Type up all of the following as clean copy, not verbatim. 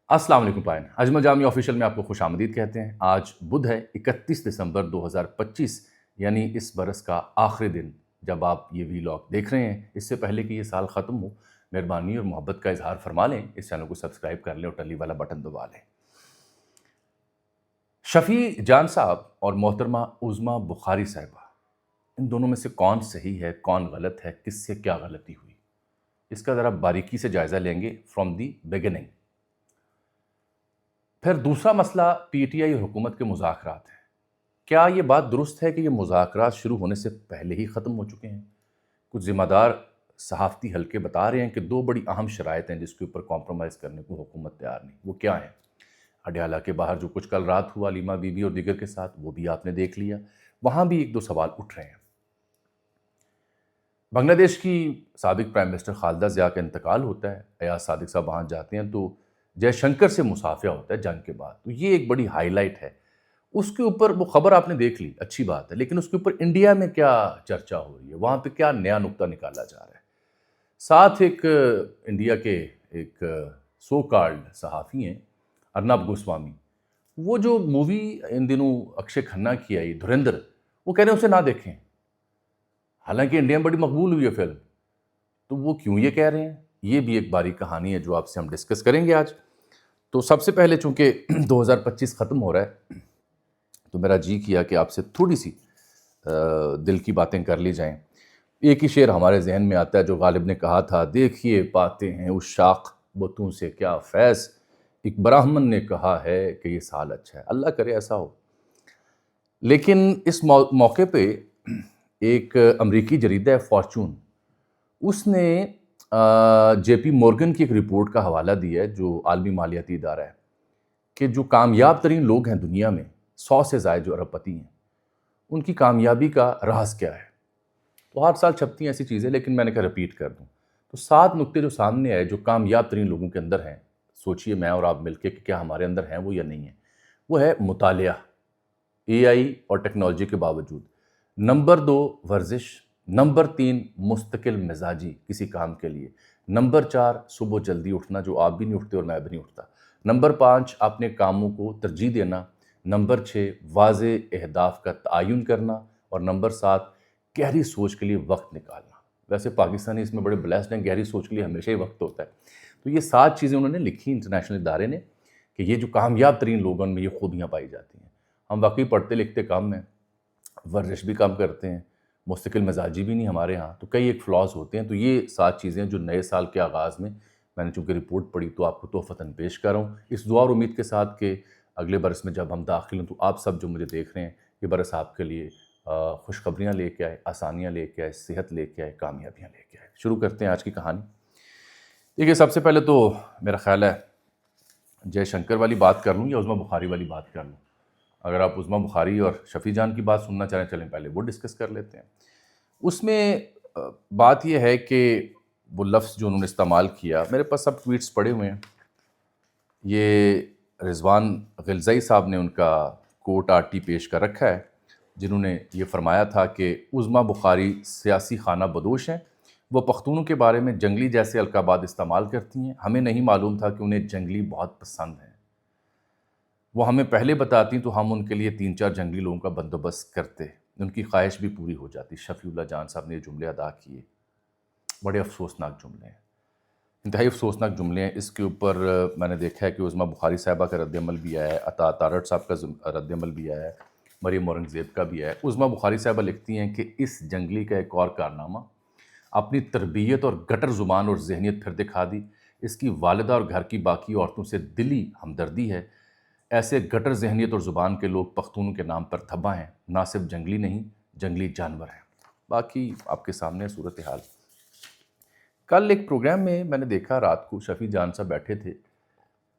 السلام علیکم پائن اجمل جامی آفیشیل میں آپ کو خوش آمدید کہتے ہیں۔ آج بدھ ہے 31 دسمبر 2025، یعنی اس برس کا آخری دن جب آپ یہ ویلاگ دیکھ رہے ہیں۔ اس سے پہلے کہ یہ سال ختم ہو، مہربانی اور محبت کا اظہار فرما لیں، اس چینل کو سبسکرائب کر لیں اور ٹلی والا بٹن دبا لیں۔ شفیع جان صاحب اور محترمہ عظمیٰ بخاری صاحبہ، ان دونوں میں سے کون صحیح ہے، کون غلط ہے، کس سے کیا غلطی ہوئی، اس کا ذرا باریکی سے جائزہ لیں گے فرام دی بگننگ۔ پھر دوسرا مسئلہ پی ٹی آئی حکومت کے مذاکرات ہیں۔ کیا یہ بات درست ہے کہ یہ مذاکرات شروع ہونے سے پہلے ہی ختم ہو چکے ہیں؟ کچھ ذمہ دار صحافتی حلقے بتا رہے ہیں کہ دو بڑی اہم شرائط ہیں جس کے اوپر کمپرومائز کرنے کو حکومت تیار نہیں۔ وہ کیا ہیں؟ اڈیالہ کے باہر جو کچھ کل رات ہوا علیمہ بی بی اور دیگر کے ساتھ، وہ بھی آپ نے دیکھ لیا۔ وہاں بھی ایک دو سوال اٹھ رہے ہیں۔ بنگلہ دیش کی سابق پرائم منسٹر خالدہ ضیاء کا انتقال ہوتا ہے، ایاز صادق صاحب وہاں جاتے ہیں تو جے شنکر سے مصافحہ ہوتا ہے جنگ کے بعد، تو یہ ایک بڑی ہائی لائٹ ہے۔ اس کے اوپر وہ خبر آپ نے دیکھ لی، اچھی بات ہے، لیکن اس کے اوپر انڈیا میں کیا چرچا ہو رہی ہے، وہاں پہ کیا نیا نقطہ نکالا جا رہا ہے۔ ساتھ ایک انڈیا کے ایک سو کالڈ صحافی ہیں ارنب گوسوامی، وہ جو مووی ان دنوں اکشے کھنہ کی آئی دھرندر، وہ کہہ رہے ہیں اسے نہ دیکھیں، حالانکہ انڈیا میں بڑی مقبول ہوئی ہے فلم، تو وہ کیوں یہ کہہ رہے ہیں؟ یہ بھی ایک باریک کہانی ہے جو آپ سے ہم ڈسکس کریں گے آج۔ تو سب سے پہلے چونکہ 2025 ختم ہو رہا ہے تو میرا جی کیا کہ آپ سے تھوڑی سی دل کی باتیں کر لی جائیں۔ ایک ہی شعر ہمارے ذہن میں آتا ہے جو غالب نے کہا تھا، دیکھیے پاتے ہیں اس شاخ بتوں سے کیا فیض، ایک براہمن نے کہا ہے کہ یہ سال اچھا ہے، اللہ کرے ایسا ہو۔ لیکن اس موقع پہ ایک امریکی جریدہ ہے فارچون، اس نے جے پی مورگن کی ایک رپورٹ کا حوالہ دیا ہے جو عالمی مالیاتی ادارہ ہے، کہ جو کامیاب ترین لوگ ہیں دنیا میں، 100 سے زائد جو ارب پتی ہیں، ان کی کامیابی کا راز کیا ہے۔ تو ہر سال چھپتی ہیں ایسی چیزیں، لیکن میں نے کہا رپیٹ کر دوں۔ تو 7 نقطے جو سامنے آئے جو کامیاب ترین لوگوں کے اندر ہیں، سوچئے میں اور آپ مل کے کہ کیا ہمارے اندر ہیں وہ یا نہیں ہیں۔ وہ ہے مطالعہ، اے آئی اور ٹیکنالوجی کے باوجود۔ نمبر 2 ورزش، نمبر 3 مستقل مزاجی کسی کام کے لیے، نمبر 4 صبح جلدی اٹھنا جو آپ بھی نہیں اٹھتے اور میں بھی نہیں اٹھتا، نمبر 5 اپنے کاموں کو ترجیح دینا، نمبر 6 واضح اہداف کا تعین کرنا، اور نمبر 7 گہری سوچ کے لیے وقت نکالنا۔ ویسے پاکستانی اس میں بڑے بلیسڈ ہیں، گہری سوچ کے لیے ہمیشہ ہی وقت ہوتا ہے۔ تو یہ 7 چیزیں انہوں نے لکھی انٹرنیشنل ادارے نے کہ یہ جو کامیاب ترین لوگوں میں یہ خوبیاں پائی جاتی ہیں۔ ہم واقعی پڑھتے لکھتے کم ہیں، ورزش بھی کم کرتے ہیں، مستقل مزاجی بھی نہیں ہمارے ہاں، تو کئی ایک فلاز ہوتے ہیں۔ تو یہ 7 چیزیں جو نئے سال کے آغاز میں نے چونکہ رپورٹ پڑھی تو آپ کو تحفتاً پیش کر رہا ہوں، اس دعا اور امید کے ساتھ کہ اگلے برس میں جب ہم داخل ہوں تو آپ سب جو مجھے دیکھ رہے ہیں، یہ برس آپ کے لیے خوشخبریاں لے کے آئے، آسانیاں لے کے آئے، صحت لے کے آئے، کامیابیاں لے کے آئے۔ شروع کرتے ہیں آج کی کہانی۔ دیکھیے سب سے پہلے تو میرا خیال ہے جے شنکر والی بات کر لوں یا عظمیٰ بخاری والی بات کر لوں؟ اگر آپ عظمیٰ بخاری اور شفیع جان کی بات سننا چاہیں چلیں پہلے وہ ڈسکس کر لیتے ہیں۔ اس میں بات یہ ہے کہ وہ لفظ جو انہوں نے استعمال کیا، میرے پاس سب ٹویٹس پڑے ہوئے ہیں، یہ رضوان غلزئی صاحب نے ان کا کوٹ آرٹی پیش کر رکھا ہے، جنہوں نے یہ فرمایا تھا کہ عظمیٰ بخاری سیاسی خانہ بدوش ہیں، وہ پختونوں کے بارے میں جنگلی جیسے القابات استعمال کرتی ہیں، ہمیں نہیں معلوم تھا کہ انہیں جنگلی بہت پسند ہیں، وہ ہمیں پہلے بتاتی تو ہم ان کے لیے 3-4 جنگلی لوگوں کا بندوبست کرتے، ان کی خواہش بھی پوری ہو جاتی۔ شفیع اللہ جان صاحب نے یہ جملے ادا کیے، بڑے افسوسناک جملے ہیں، انتہائی افسوسناک جملے ہیں۔ اس کے اوپر میں نے دیکھا ہے کہ عظمیٰ بخاری صاحبہ کا رد عمل بھی آیا ہے، عطا تارڑ صاحب کا رد عمل بھی آیا ہے، مریم اورنگزیب کا بھی آیا ہے۔ عظمیٰ بخاری صاحبہ لکھتی ہیں کہ اس جنگلی کا ایک اور کارنامہ اپنی تربیت اور گٹر زبان اور ذہنیت پھر دکھا دی، اس کی والدہ اور گھر کی باقی عورتوں سے دلی ہمدردی ہے۔ ایسے گٹر ذہنیت اور زبان کے لوگ پختونوں کے نام پر تھبا ہیں، نہ صرف جنگلی نہیں، جنگلی جانور ہیں۔ باقی آپ کے سامنے صورتحال۔ کل ایک پروگرام میں نے دیکھا رات کو شفیع جان صاحب بیٹھے تھے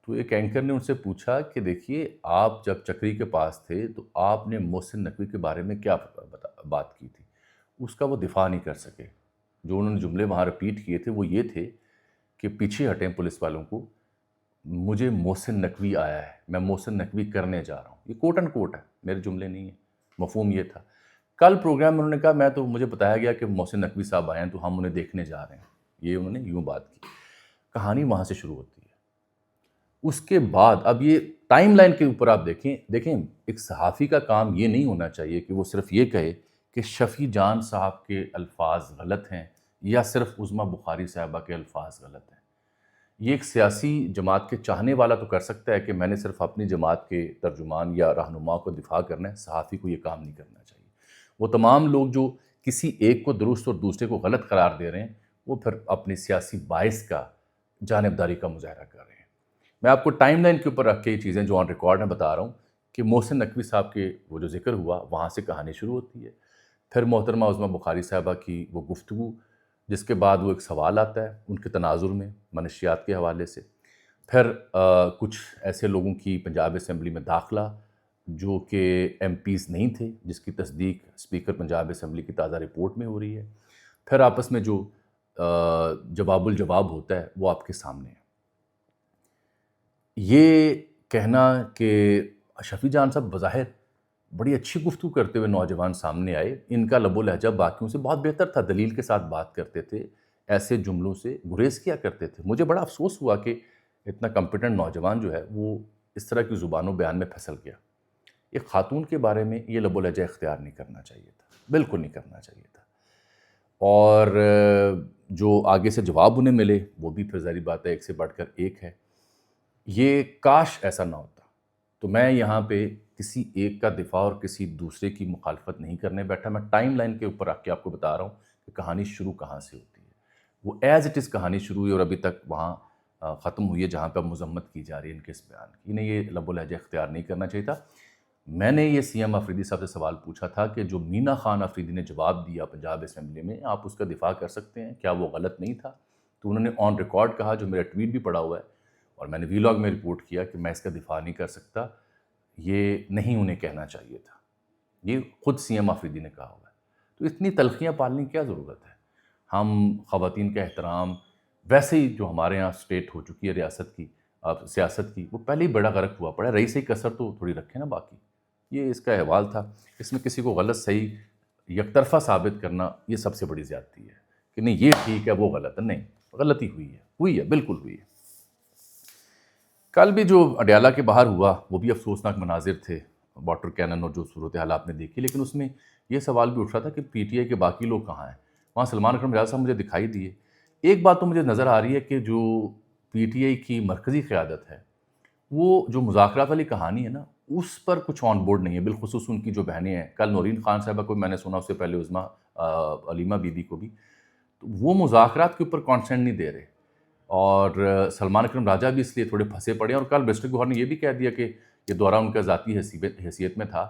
تو ایک اینکر نے ان سے پوچھا کہ دیکھیے آپ جب چکری کے پاس تھے تو آپ نے محسن نقوی کے بارے میں کیا بات کی تھی؟ اس کا وہ دفاع نہیں کر سکے۔ جو انہوں نے جملے وہاں رپیٹ کیے تھے وہ یہ تھے کہ پیچھے ہٹیں پولیس والوں کو، مجھے محسن نقوی آیا ہے، میں محسن نقوی کرنے جا رہا ہوں۔ یہ کوٹ اینڈ کوٹ ہے، میرے جملے نہیں ہیں، مفہوم یہ تھا۔ کل پروگرام میں انہوں نے کہا مجھے بتایا گیا کہ محسن نقوی صاحب آئے ہیں تو ہم انہیں دیکھنے جا رہے ہیں، یہ انہوں نے یوں بات کی۔ کہانی وہاں سے شروع ہوتی ہے۔ اس کے بعد اب یہ ٹائم لائن کے اوپر آپ دیکھیں ایک صحافی کا کام یہ نہیں ہونا چاہیے کہ وہ صرف یہ کہے کہ شفیع جان صاحب کے الفاظ غلط ہیں یا صرف عظمیٰ بخاری صاحبہ کے الفاظ غلط ہیں۔ یہ ایک سیاسی جماعت کے چاہنے والا تو کر سکتا ہے کہ میں نے صرف اپنی جماعت کے ترجمان یا رہنما کو دفاع کرنا ہے، صحافی کو یہ کام نہیں کرنا چاہیے۔ وہ تمام لوگ جو کسی ایک کو درست اور دوسرے کو غلط قرار دے رہے ہیں وہ پھر اپنی سیاسی باعث کا جانبداری کا مظاہرہ کر رہے ہیں۔ میں آپ کو ٹائم لائن کے اوپر رکھ کے یہ چیزیں جو آن ریکارڈ میں بتا رہا ہوں کہ محسن نقوی صاحب کے وہ جو ذکر ہوا وہاں سے کہانی شروع ہوتی ہے، پھر محترمہ عظمیٰ بخاری صاحبہ کی وہ گفتگو، جس کے بعد وہ ایک سوال آتا ہے ان کے تناظر میں منشیات کے حوالے سے، پھر کچھ ایسے لوگوں کی پنجاب اسمبلی میں داخلہ جو کہ ایم پیز نہیں تھے، جس کی تصدیق اسپیکر پنجاب اسمبلی کی تازہ رپورٹ میں ہو رہی ہے، پھر آپس میں جو جواب الجواب ہوتا ہے وہ آپ کے سامنے ہے۔ یہ کہنا کہ شفیع جان صاحب بظاہر بڑی اچھی گفتگو کرتے ہوئے نوجوان سامنے آئے، ان کا لب و لہجہ باقیوں سے بہت بہتر تھا، دلیل کے ساتھ بات کرتے تھے، ایسے جملوں سے گریز کیا کرتے تھے۔ مجھے بڑا افسوس ہوا کہ اتنا کمپیٹنٹ نوجوان جو ہے وہ اس طرح کی زبان و بیان میں پھسل گیا۔ ایک خاتون کے بارے میں یہ لب و لہجہ اختیار نہیں کرنا چاہیے تھا، بالکل نہیں کرنا چاہیے تھا۔ اور جو آگے سے جواب انہیں ملے وہ بھی پھر ظاہری بات ہے ایک سے بڑھ کر ایک ہے۔ یہ کاش ایسا نہ ہوتا۔ تو میں یہاں پہ کسی ایک کا دفاع اور کسی دوسرے کی مخالفت نہیں کرنے بیٹھا، میں ٹائم لائن کے اوپر رکھ کے آپ کو بتا رہا ہوں کہ کہانی شروع کہاں سے ہوتی ہے۔ وہ ایز اٹ از کہانی شروع ہوئی اور ابھی تک وہاں ختم ہوئی ہے جہاں پہ مذمت کی جا رہی ہے ان کے اس بیان کی۔ انہیں یہ لب و لہجہ اختیار نہیں کرنا چاہیے تھا۔ میں نے یہ سی ایم آفریدی صاحب سے سوال پوچھا تھا کہ جو مینا خان آفریدی نے جواب دیا پنجاب اسمبلی میں، آپ اس کا دفاع کر سکتے ہیں، کیا وہ غلط نہیں تھا؟ تو انہوں نے آن ریکارڈ کہا، جو میرا ٹویٹ بھی پڑا ہوا ہے اور میں نے وی لاگ میں رپورٹ کیا، کہ میں اس کا دفاع نہیں کر سکتا، یہ نہیں انہیں کہنا چاہیے تھا۔ یہ خود سی ایم آفریدی نے کہا ہوا ہے۔ تو اتنی تلخیاں پالنے کی کیا ضرورت ہے؟ ہم خواتین کا احترام ویسے ہی جو ہمارے یہاں سٹیٹ ہو چکی ہے ریاست کی سیاست کی، وہ پہلے ہی بڑا غرق ہوا پڑا ہے، رئیس کثر تو تھوڑی رکھے نا باقی۔ یہ اس کا احوال تھا۔ اس میں کسی کو غلط صحیح یک طرفہ ثابت کرنا یہ سب سے بڑی زیادتی ہے کہ نہیں یہ ٹھیک ہے وہ غلط ہے۔ نہیں، غلطی ہوئی ہے بالکل ہوئی ہے۔ کل بھی جو اڈیالہ کے باہر ہوا وہ بھی افسوسناک مناظر تھے، واٹر کینن اور جو صورتحال آپ نے دیکھی، لیکن اس میں یہ سوال بھی اٹھ رہا تھا کہ پی ٹی آئی کے باقی لوگ کہاں ہیں؟ وہاں سلمان اکرم ریاض صاحب مجھے دکھائی دیے۔ ایک بات تو مجھے نظر آ رہی ہے کہ جو پی ٹی آئی کی مرکزی قیادت ہے وہ جو مذاکرات والی کہانی ہے نا اس پر کچھ آن بورڈ نہیں ہے، بالخصوص ان کی جو بہنیں ہیں۔ کل نورین خان صاحبہ کو میں نے سنا، اس سے پہلے عظمیٰ علیمہ بی بی کو بھی، تو وہ مذاکرات کے اوپر کانسنٹ نہیں دے رہے، اور سلمان اکرم راجہ بھی اس لیے تھوڑے پھنسے پڑے ہیں۔ اور کل مسٹر گوہر نے یہ بھی کہہ دیا کہ یہ دورہ ان کا ذاتی حیثیت میں تھا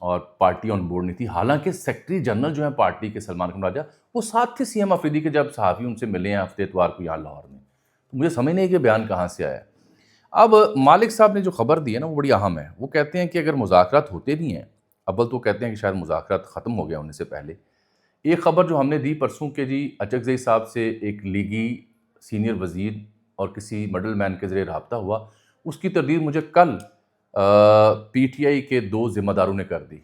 اور پارٹی آن بورڈ نہیں تھی، حالانکہ سیکرٹری جنرل جو ہیں پارٹی کے سلمان اکرم راجہ وہ ساتھ تھے سی ایم آفریدی کے جب صحافی ان سے ملے ہیں ہفتے اتوار کو یہاں لاہور میں۔ تو مجھے سمجھ نہیں ہے کہ بیان کہاں سے آیا ہے۔ اب مالک صاحب نے جو خبر دی ہے نا وہ بڑی اہم ہے۔ وہ کہتے ہیں کہ اگر مذاکرات ہوتے بھی ہیں، اول تو کہتے ہیں کہ شاید مذاکرات ختم ہو گیا ہونے سے پہلے۔ ایک خبر جو ہم نے دی پرسوں کہ جی اچکزئی صاحب سے ایک لیگی سینئر وزیر اور کسی مڈل مین کے ذریعے رابطہ ہوا، اس کی تردید مجھے کل پی ٹی آئی کے 2 ذمہ داروں نے کر دی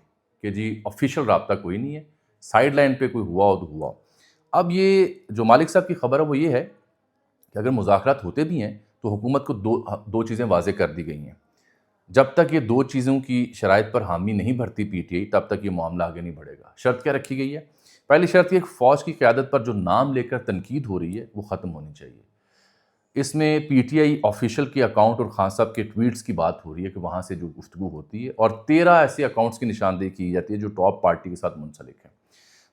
کہ جی آفیشیل رابطہ کوئی نہیں ہے، سائیڈ لائن پہ کوئی ہوا ہو تو ہوا۔ اب یہ جو مالک صاحب کی خبر ہے وہ یہ ہے کہ اگر مذاکرات ہوتے بھی ہیں تو حکومت کو دو چیزیں واضح کر دی گئی ہیں۔ جب تک یہ 2 چیزوں کی شرائط پر حامی نہیں بھرتی پی ٹی آئی تب تک یہ معاملہ آگے نہیں بڑھے گا۔ شرط کیا رکھی گئی ہے؟ پہلی شرط یہ کہ فوج کی قیادت پر جو نام لے کر تنقید ہو رہی ہے وہ ختم ہونی چاہیے۔ اس میں پی ٹی آئی آفیشیل کے اکاؤنٹ اور خان صاحب کے ٹویٹس کی بات ہو رہی ہے کہ وہاں سے جو گفتگو ہوتی ہے، اور 13 ایسے اکاؤنٹس کی نشاندہی کی جاتی ہے جو ٹاپ پارٹی کے ساتھ منسلک ہیں۔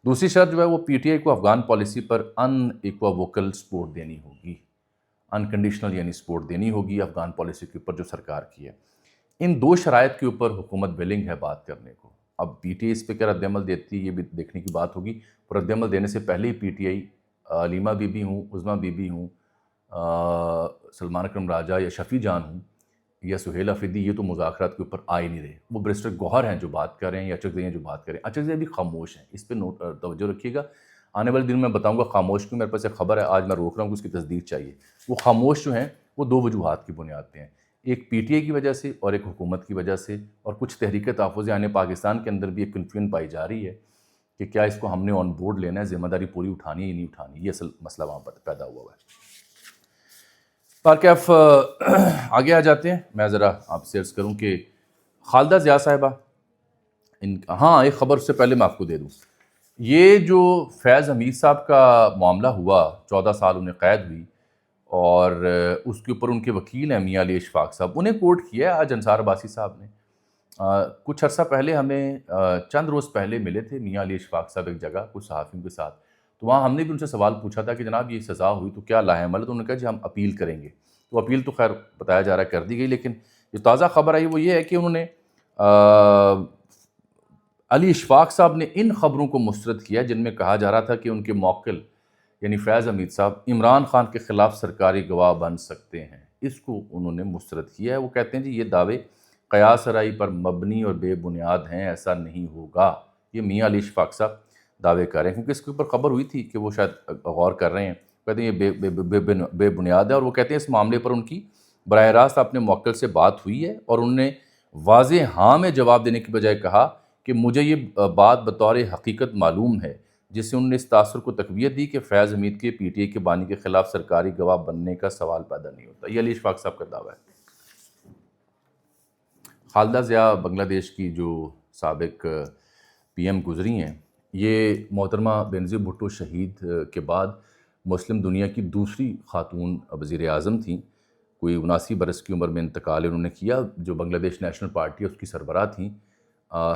دوسری شرط جو ہے وہ پی ٹی آئی کو افغان پالیسی پر ان ایکویوکل سپورٹ دینی ہوگی، انکنڈیشنل یعنی سپورٹ دینی ہوگی افغان پالیسی کے اوپر جو سرکار کی ہے۔ ان 2 شرائط کے اوپر حکومت ویلنگ ہے بات کرنے کو۔ اب پی ٹی آئی اس پہ کیا رد عمل دیتی ہے یہ بھی دیکھنے کی بات ہوگی۔ رد عمل دینے سے پہلے ہی پی ٹی آئی علیمہ بی بی ہوں، عظمیٰ بی بی ہوں، سلمان اکرم راجہ یا شفیع جان ہوں یا سہیل آفریدی، یہ تو مذاکرات کے اوپر آ ہی نہیں رہے۔ وہ برسٹر گوہر ہیں جو بات کر رہے ہیں یا اچکزئی ہیں جو بات کر رہے ہیں۔ اچکزئی بھی خاموش ہیں، اس پہ توجہ رکھیے گا۔ آنے والے دن میں بتاؤں گا خاموش کیوں۔ میرے پاس ایک خبر ہے، آج میں روک رہا ہوں کہ اس کی تصدیق چاہیے۔ وہ خاموش جو ہیں وہ 2 وجوہات کی بنیاد پہ ہیں، ایک پی ٹی آئی کی وجہ سے اور ایک حکومت کی وجہ سے، اور کچھ تحریک تحفظ یعنی پاکستان کے اندر بھی ایک کنفیوژن پائی جا رہی ہے کہ کیا اس کو ہم نے آن بورڈ لینا ہے، ذمہ داری پوری اٹھانی ہے یا نہیں اٹھانی۔ یہ اصل مسئلہ وہاں پر پیدا ہوا ہے۔ پارکیف آگے آ جاتے ہیں. میں ذرا آپ سے عرض کروں کہ خالدہ ضیاء صاحبہ ہاں ایک خبر اس سے پہلے میں آپ کو دے دوں. یہ جو فیض حمید صاحب کا معاملہ ہوا 14 سال انہیں قید ہوئی اور اس کے اوپر ان کے وکیل ہیں میاں علی اشفاق صاحب, انہیں کوٹ کیا ہے آج انصار عباسی صاحب نے. کچھ عرصہ پہلے ہمیں چند روز پہلے ملے تھے میاں علی اشفاق صاحب ایک جگہ کچھ صحافیوں کے ساتھ, تو وہاں ہم نے بھی ان سے سوال پوچھا تھا کہ جناب یہ سزا ہوئی تو کیا لاہ عمل ہے, تو انہوں نے کہا جی ہم اپیل کریں گے. تو اپیل تو خیر بتایا جا رہا ہے کر دی گئی, لیکن جو تازہ خبر آئی وہ یہ ہے کہ انہوں نے علی اشفاق صاحب نے ان خبروں کو مسترد کیا جن میں کہا جا رہا تھا کہ ان کے موکل یعنی فیض حمید صاحب عمران خان کے خلاف سرکاری گواہ بن سکتے ہیں. اس کو انہوں نے مسترد کیا ہے. وہ کہتے ہیں جی یہ دعوے قیاس آرائی پر مبنی اور بے بنیاد ہیں, ایسا نہیں ہوگا. یہ میاں علی اشفاق صاحب دعوے کر رہے ہیں کیونکہ اس کے اوپر خبر ہوئی تھی کہ وہ شاید غور کر رہے ہیں. کہتے ہیں یہ بے بنیاد ہے, اور وہ کہتے ہیں اس معاملے پر ان کی براہ راست اپنے موکل سے بات ہوئی ہے اور انہوں نے واضح ہاں میں جواب دینے کی بجائے کہا کہ مجھے یہ بات بطور حقیقت معلوم ہے, جس سے انہوں نے اس تاثر کو تقویت دی کہ فیض حمید کے پی ٹی آئی کے بانی کے خلاف سرکاری گواہ بننے کا سوال پیدا نہیں ہوتا. یہ علی اشفاق صاحب کا دعویٰ ہے. خالدہ ضیاء بنگلہ دیش کی جو سابق پی ایم گزری ہیں, یہ محترمہ بینظیر بھٹو شہید کے بعد مسلم دنیا کی دوسری خاتون وزیر اعظم تھیں. کوئی 79 برس کی عمر میں انتقال انہوں نے کیا. جو بنگلہ دیش نیشنل پارٹی ہے اس کی سربراہ تھیں.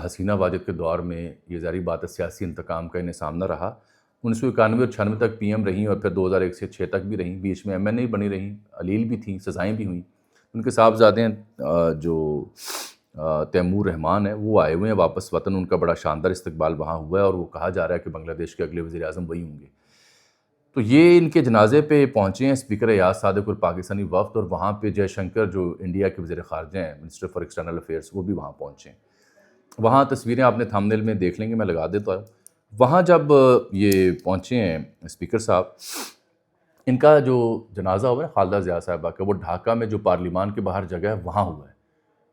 حسینہ واجد کے دور میں یہ ظاہری بات ہے سیاسی انتقام کا انہیں سامنا رہا. 1991 اور 96 تک پی ایم رہیں اور پھر 2001 سے 6 تک بھی رہیں. بیچ میں ایم این اے بنی رہیں, علیل بھی تھیں, سزائیں بھی ہوئیں. ان کے صاحبزادے ہیں جو تیمور رحمان ہیں وہ آئے ہوئے ہیں واپس وطن. ان کا بڑا شاندار استقبال وہاں ہوا ہے اور وہ کہا جا رہا ہے کہ بنگلہ دیش کے اگلے وزیر اعظم وہی ہوں گے. تو یہ ان کے جنازے پہ پہنچے ہیں اسپیکر ایاز صادق اور پاکستانی وفد, اور وہاں پہ جے شنکر جو انڈیا کے وزیر خارجہ ہیں منسٹر فار ایکسٹرنل افیئرس وہ بھی وہاں پہنچے ہیں. وہاں تصویریں آپ نے تھمبنیل میں دیکھ لیں گے, میں لگا دیتا ہوں. وہاں جب یہ پہنچے ہیں اسپیکر صاحب, ان کا جو جنازہ ہوا ہے خالدہ ضیاء صاحبہ کا وہ ڈھاکہ میں جو پارلیمان کے باہر جگہ ہے وہاں ہوا ہے.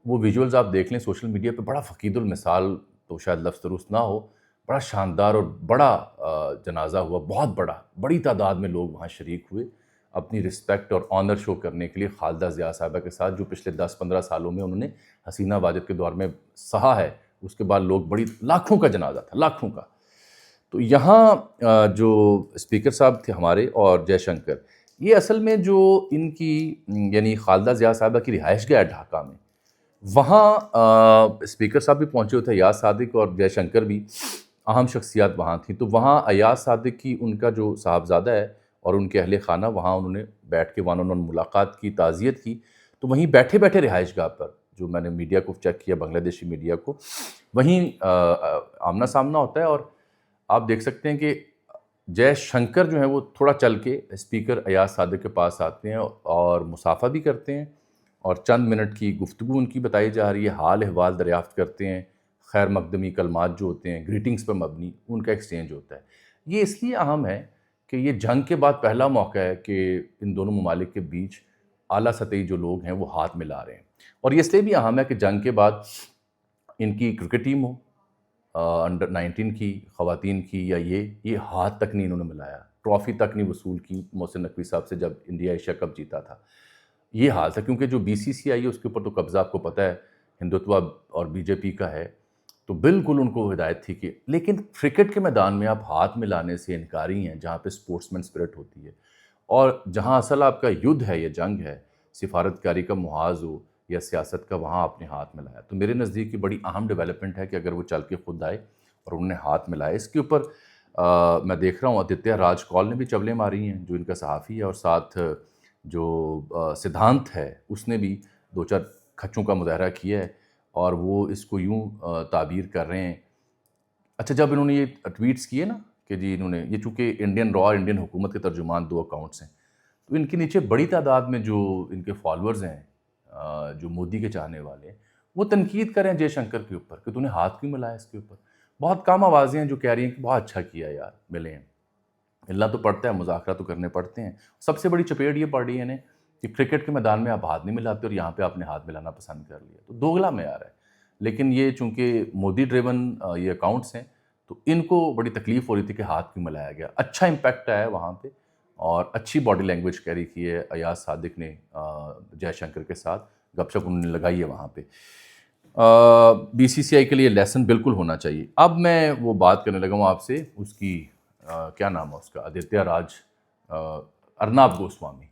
وہ ویژولز آپ دیکھ لیں سوشل میڈیا پہ, بڑا فقید المثال تو شاید لفظ درست نہ ہو, بڑا شاندار اور بڑا جنازہ ہوا, بہت بڑی تعداد میں لوگ وہاں شریک ہوئے اپنی رسپیکٹ اور آنر شو کرنے کے لیے خالدہ ضیاء صاحبہ کے ساتھ, جو پچھلے 10-15 سالوں میں انہوں نے حسینہ واجد کے دور میں سہا ہے. اس کے بعد لوگ لاکھوں کا جنازہ تھا, لاکھوں کا. تو یہاں جو اسپیکر صاحب تھے ہمارے اور جے شنکر, یہ اصل میں جو ان کی یعنی خالدہ ضیاء صاحبہ کی رہائش گاہ ہے ڈھاکہ میں, وہاں اسپیکر صاحب بھی پہنچے ہوئے تھے, ایاز صادق اور جے شنکر بھی اہم شخصیات وہاں تھیں. تو وہاں ایاز صادق کی ان کا جو صاحبزادہ ہے اور ان کے اہل خانہ, وہاں انہوں نے بیٹھ کے وہاں انہوں نے ملاقات کی, تعزیت کی. تو وہیں بیٹھے بیٹھے رہائش گاہ پر, جو میں نے میڈیا کو چیک کیا بنگلہ دیشی میڈیا کو, وہیں آمنا سامنا ہوتا ہے. اور آپ دیکھ سکتے ہیں کہ جے شنکر جو ہیں وہ تھوڑا چل کے اسپیکر ایاز صادق کے پاس آتے ہیں اور مصافحہ بھی کرتے ہیں, اور چند منٹ کی گفتگو ان کی بتائی جا رہی ہے, حال احوال دریافت کرتے ہیں, خیر مقدمی کلمات جو ہوتے ہیں گریٹنگز پر مبنی ان کا ایکسچینج ہوتا ہے. یہ اس لیے اہم ہے کہ یہ جنگ کے بعد پہلا موقع ہے کہ ان دونوں ممالک کے بیچ اعلیٰ سطحی جو لوگ ہیں وہ ہاتھ ملا رہے ہیں. اور یہ اس لیے بھی اہم ہے کہ جنگ کے بعد ان کی کرکٹ ٹیم ہو انڈر 19 کی خواتین کی, یا یہ ہاتھ تک نہیں انہوں نے ملایا, ٹرافی تک نہیں وصول کی محسن نقوی صاحب سے جب انڈیا ایشیا کپ جیتا تھا. یہ حال تھا کیونکہ جو BCCI ہے اس کے اوپر تو قبضہ آپ کو پتہ ہے ہندوتوا اور BJP کا ہے, تو بالکل ان کو ہدایت تھی کہ لیکن کرکٹ کے میدان میں آپ ہاتھ ملانے سے انکاری ہیں, جہاں پہ اسپورٹس مین اسپرٹ ہوتی ہے اور جہاں اصل آپ کا یدھ ہے, یہ جنگ ہے, سفارتکاری کا محاذ ہو یا سیاست کا, وہاں آپ نے ہاتھ ملایا. تو میرے نزدیک یہ بڑی اہم ڈیولپمنٹ ہے کہ اگر وہ چل کے خود آئے اور انہوں نے ہاتھ ملائے. اس کے اوپر میں دیکھ رہا ہوں آدتیہ راج کول نے بھی چولیں ماری ہیں, جو ان کا صحافی ہے, اور ساتھ جو سدھانت ہے اس نے بھی 2-4 کھچوں کا مظاہرہ کیا ہے, اور وہ اس کو یوں تعبیر کر رہے ہیں. اچھا, جب انہوں نے یہ ٹویٹس کیے نا کہ جی انہوں نے یہ, چونکہ انڈین را اور انڈین حکومت کے ترجمان 2 اکاؤنٹس ہیں, تو ان کے نیچے بڑی تعداد میں جو ان کے فالورز ہیں جو مودی کے چاہنے والے, وہ تنقید کریں جے شنکر کے اوپر کہ تو نے ہاتھ کیوں ملایا اس کے اوپر. بہت کم آوازیں ہیں جو کہہ رہی ہیں کہ بہت اچھا کیا یار, ملے ہیں, ملنا تو پڑتا ہے, مذاکرہ تو کرنے پڑتے ہیں. سب سے بڑی چپیٹ یہ پڑ رہی ہے انہیں کہ کرکٹ کے میدان میں آپ ہاتھ نہیں ملاتے اور یہاں پہ آپ نے ہاتھ ملانا پسند کر لیا, تو دوگلا معیار ہے. لیکن یہ چونکہ مودی ڈریون یہ اکاؤنٹس ہیں, تو ان کو بڑی تکلیف ہو رہی تھی کہ ہاتھ کیوں ملایا گیا. اچھا امپیکٹ آیا ہے وہاں پہ, اور اچھی باڈی لینگویج کیری کی ہے ایاز صادق نے جے شنکر کے ساتھ، گپ شپ انہوں نے لگائی ہے وہاں پہ. بی سی سی آئی کے لیے لیسن بالکل ہونا چاہیے. اب میں وہ بات کرنے لگا ہوں آپ سے اس کی کیا نام ہے اس کا، آدتیہ راج، ارناب گوسوامی،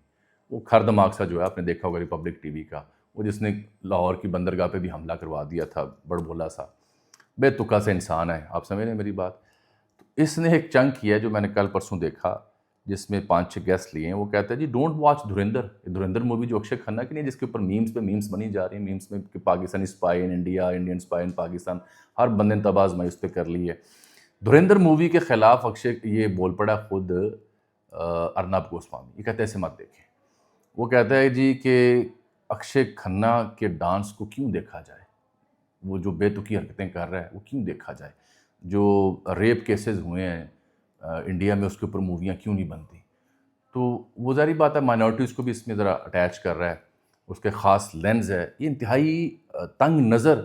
وہ کھر دماغ سا جو ہے، آپ نے دیکھا ہوگا ریپبلک ٹی وی کا، وہ جس نے لاہور کی بندرگاہ پہ بھی حملہ کروا دیا تھا، بڑ بولا سا بے تکا سے انسان ہے. آپ سمجھ رہے ہیں میری بات؟ اس نے ایک چنک کیا ہے جو میں نے کل پرسوں دیکھا، جس میں 5-6 گیسٹ لیے ہیں. وہ کہتا ہے جی ڈونٹ واچ دھرندر مووی جو اکشے کھنہ کی نہیں، جس کے اوپر میمز پہ میمز بنی جا رہی ہیں، میمز میں کہ Pakistani spy in India, Indian spy in Pakistan, ہر بندے نے تباہ آزمائی اس پہ کر لی ہے. دھرندر مووی کے خلاف اکشے یہ بول پڑا خود ارنب گوسوامی. یہ کہتا ہے اسے مت دیکھیں. وہ کہتا ہے جی کہ اکشے کھنہ کے ڈانس کو کیوں دیکھا جائے، وہ جو بے تکی حرکتیں کر رہا ہے وہ کیوں دیکھا جائے، جو ریپ کیسز ہوئے ہیں انڈیا میں اس کے اوپر موویاں کیوں نہیں بنتی. تو وہ ظاہری بات ہے مائنورٹیز کو بھی اس میں ذرا اٹیچ کر رہا ہے، اس کے خاص لینز ہے. یہ انتہائی تنگ نظر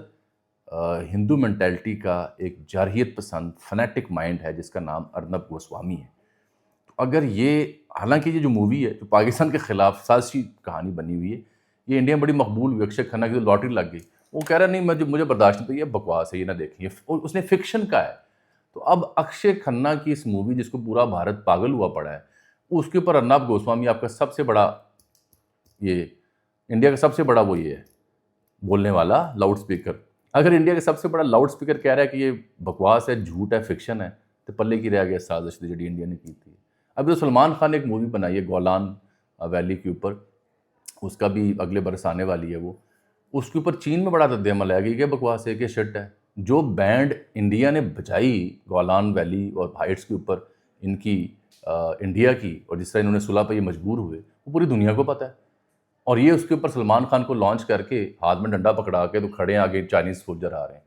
ہندو مینٹیلٹی کا ایک جارحیت پسند فنیٹک مائنڈ ہے جس کا نام ارنب گوسوامی ہے. تو اگر یہ، حالانکہ یہ جو مووی ہے جو پاکستان کے خلاف سازشی کہانی بنی ہوئی ہے، یہ انڈیا میں بڑی مقبول ہوئی، اکشے کھنہ کی تو لاٹری لگ گئی. وہ کہہ رہا نہیں مجھے برداشت نہیں، تو یہ بکواس ہے، یہ نہ دیکھیں. اس نے فکشن کا ہے. تو اب اکشے کھنہ کی اس مووی جس کو پورا بھارت پاگل ہوا پڑا ہے، اس کے اوپر ارنب گوسوامی آپ کا سب سے بڑا، یہ انڈیا کا سب سے بڑا وہ یہ ہے بولنے والا لاؤڈ سپیکر. اگر انڈیا کا سب سے بڑا لاؤڈ سپیکر کہہ رہا ہے کہ یہ بکواس ہے، جھوٹ ہے، فکشن ہے، تو پلے کی رہ گیا سازش جو انڈیا نے کی تھی. ابھی تو سلمان خان نے ایک مووی بنائی ہے گولان ویلی کے اوپر، اس کا بھی اگلے برس آنے والی ہے. وہ اس کے اوپر چین میں بڑا رد عمل ہے کہ یہ بکواس ہے کہ شٹ ہے. جو بینڈ انڈیا نے بجائی گولان ویلی اور ہائٹس کے اوپر ان کی انڈیا کی، اور جس طرح انہوں نے صلح پہ یہ مجبور ہوئے، وہ پوری دنیا کو پتہ ہے. اور یہ اس کے اوپر سلمان خان کو لانچ کر کے ہاتھ میں ڈنڈا پکڑا کے تو کھڑے ہیں آگے چائنیز سولجر آ رہے ہیں.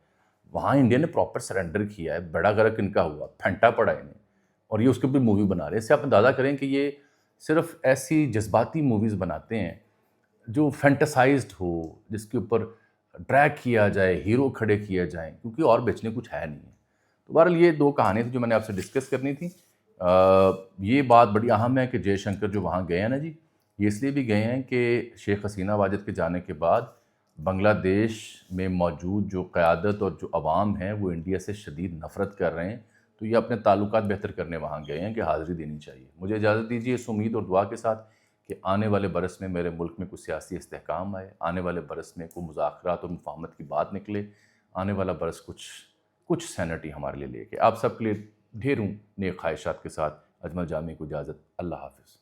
وہاں انڈیا نے پراپر سرنڈر کیا ہے، بڑا غرق ان کا ہوا، پھینٹا پڑا انہیں، اور یہ اس کے اوپر مووی بنا رہے ہیں. اس سے آپ اندازہ کریں کہ یہ صرف ایسی جذباتی موویز بناتے ہیں جو فینٹاسائزڈ ہو، جس کے اوپر ڈریگ کیا جائے، ہیرو کھڑے کیا جائیں، کیونکہ اور بیچنے کچھ ہے نہیں ہے. تو بہرحال یہ 2 کہانیاں تھیں جو میں نے آپ سے ڈسکس کرنی تھی. یہ بات بڑی اہم ہے کہ جے شنکر جو وہاں گئے ہیں نا جی، یہ اس لیے بھی گئے ہیں کہ شیخ حسینہ واجد کے جانے کے بعد بنگلہ دیش میں موجود جو قیادت اور جو عوام ہیں وہ انڈیا سے شدید نفرت کر رہے ہیں. تو یہ اپنے تعلقات بہتر کرنے وہاں گئے ہیں کہ حاضری دینی چاہیے. مجھے اجازت دیجیے اس امید اور دعا کے ساتھ کہ آنے والے برس میں میرے ملک میں کچھ سیاسی استحکام آئے، آنے والے برس میں کوئی مذاکرات اور مفاہمت کی بات نکلے، آنے والا برس کچھ سینٹی ہمارے لیے لے کے. آپ سب کے لیے ڈھیروں نیک خواہشات کے ساتھ اجمل جامی کو اجازت. اللہ حافظ.